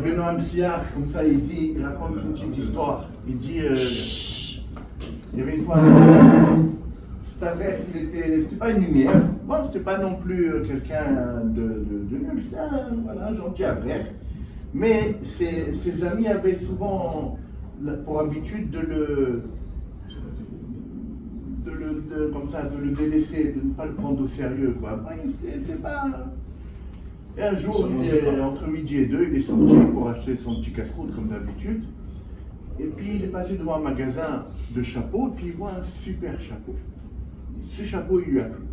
Benoît Amsiar, comme ça, il raconte une petite histoire. Il dit, il y avait une fois c'était pas une lumière, bon, c'était pas non plus quelqu'un de nul, c'était un gentil avraire. Mais ses amis avaient souvent pour habitude de le délaisser, de ne pas le prendre au sérieux, quoi. C'est pas... Et un jour, entre midi et 2, il est sorti pour acheter son petit casse-croûte comme d'habitude. Et puis il est passé devant un magasin de chapeaux, et puis il voit un super chapeau. Ce chapeau, il lui a plu.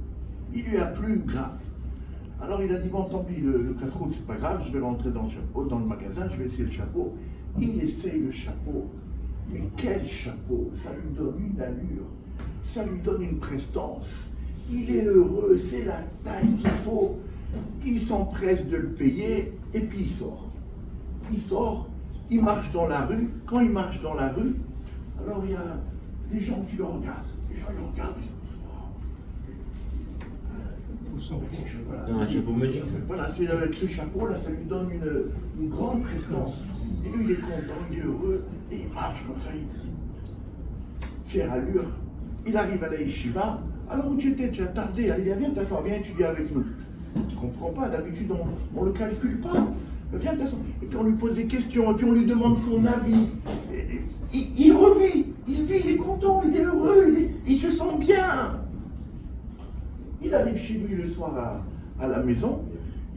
Il lui a plu grave. Alors il a dit, bon, tant pis, le casse-croûte, c'est pas grave, je vais rentrer dans le magasin, je vais essayer le chapeau. Il essaye le chapeau. Mais quel chapeau! Ça lui donne une allure, ça lui donne une prestance. Il est heureux, c'est la taille qu'il faut. Il s'empresse de le payer et puis il sort. Il sort, il marche dans la rue. Quand il marche dans la rue, alors il y a des gens qui le regardent. Les gens le regardent. Un chapeau magique. Voilà, c'est avec ce chapeau-là, ça lui donne une grande prestance. Et lui, il est content, il est heureux, et il marche comme ça, fière allure. Il arrive à la yeshiva. Alors où tu étais, tu as tardé, allez, viens t'asseoir, viens étudier avec nous. Tu ne comprends pas, d'habitude on ne le calcule pas. Viens t'asseoir. Et puis on lui pose des questions, et puis on lui demande son avis. Il revit, il vit, il est content, il est heureux, il se sent bien. Il arrive chez lui le soir à la maison,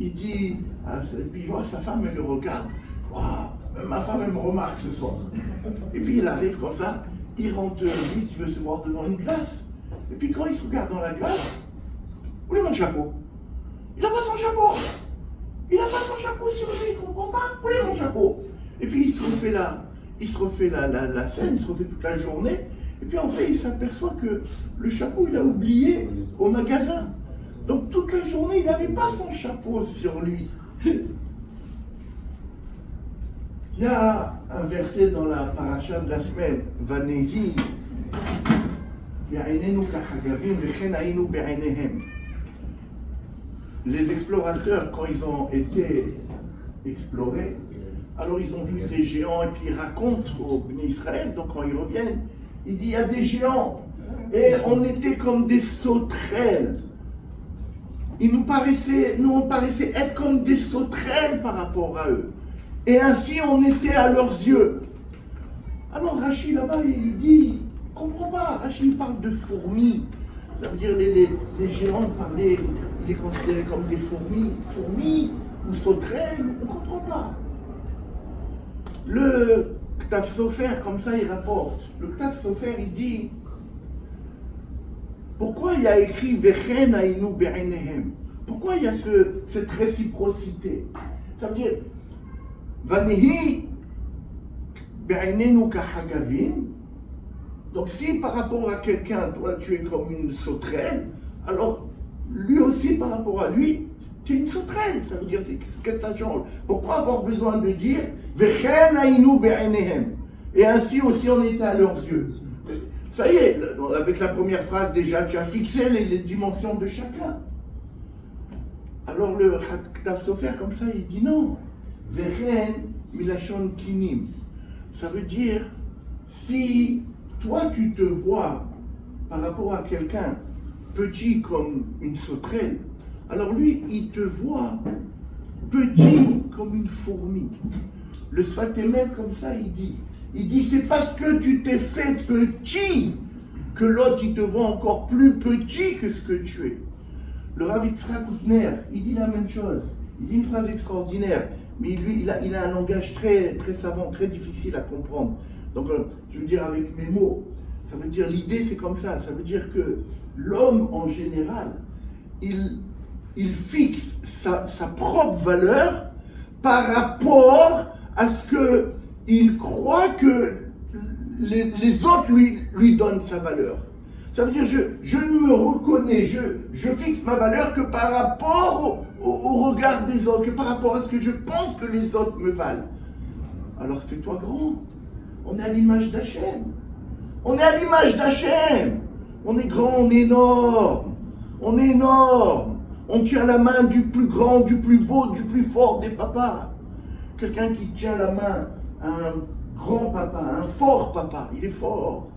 il dit, et puis il voit sa femme, elle le regarde. Waouh, ma femme, elle me remarque ce soir. Et puis il arrive comme ça, il rentre vite, il veut se voir devant une glace. Et puis quand il se regarde dans la glace, où est mon chapeau? Il n'a pas son chapeau. Il n'a pas son chapeau sur lui, il ne comprend pas. Où est mon chapeau? Et puis il se refait la scène, il se refait toute la journée. Et puis après, il s'aperçoit que le chapeau, il a oublié au magasin. Donc toute la journée, il n'avait pas son chapeau sur lui. Il y a un verset dans la paracha de la semaine, Vanehi, les explorateurs, quand ils ont été explorés, alors ils ont vu des géants et puis ils racontent aux Bnei Israël, donc quand ils reviennent, il dit, il y a des géants, et on était comme des sauterelles. Nous, on paraissait être comme des sauterelles par rapport à eux. Et ainsi, on était à leurs yeux. Alors Rachid, là-bas, il dit, il ne comprend pas, Rachid parle de fourmis. Ça veut dire, les géants parlaient, ils les considéraient comme des fourmis ou sauterelles, on ne comprend pas. Le Ktav Sofer, comme ça, il rapporte. Le Ktav Sofer, il dit, pourquoi il y a écrit Vechen Ainu Be'enehem? Pourquoi il y a cette réciprocité? Ça veut dire, Vanehi Be'enenu Kahagavim. Donc si par rapport à quelqu'un, toi tu es comme une sauterelle, alors lui aussi par rapport à lui, tu es une sauterelle. Ça veut dire, qu'est-ce que ça change? Pourquoi avoir besoin de dire Vechen Ainu Be'enehem? Et ainsi aussi on était à leurs yeux. Ça y est, avec la première phrase déjà, tu as fixé les dimensions de chacun. Alors le Ktav Sofer, comme ça, il dit non. Vechen milachon kinim. Ça veut dire, si toi tu te vois par rapport à quelqu'un petit comme une sauterelle, alors lui, il te voit petit comme une fourmi. Le Sfat Emet, comme ça, il dit, c'est parce que tu t'es fait petit que l'autre, il te voit encore plus petit que ce que tu es. Le Rav Yitzhak Hutner, il dit la même chose. Il dit une phrase extraordinaire, mais lui, il a un langage très, très savant, très difficile à comprendre. Donc, je veux dire avec mes mots, ça veut dire, l'idée c'est comme ça veut dire que l'homme en général, il fixe sa propre valeur par rapport à ce qu'il croit que les autres lui donnent sa valeur. Ça veut dire, je ne me reconnais, je fixe ma valeur que par rapport au regard des autres, que par rapport à ce que je pense que les autres me valent. Alors fais-toi grand. On est à l'image d'Hachem. On est à l'image d'Hachem. On est grand, on est énorme. On est énorme. On tient la main du plus grand, du plus beau, du plus fort des papas. quelqu'un qui tient la main à un grand papa, un fort papa, il est fort.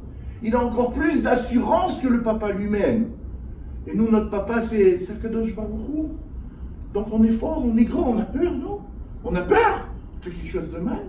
Il a encore plus d'assurance que le papa lui-même. Et nous, notre papa, c'est Kadosh Baruch Hu. Donc on est fort, on est grand, on a peur, non? On a peur, on fait quelque chose de mal.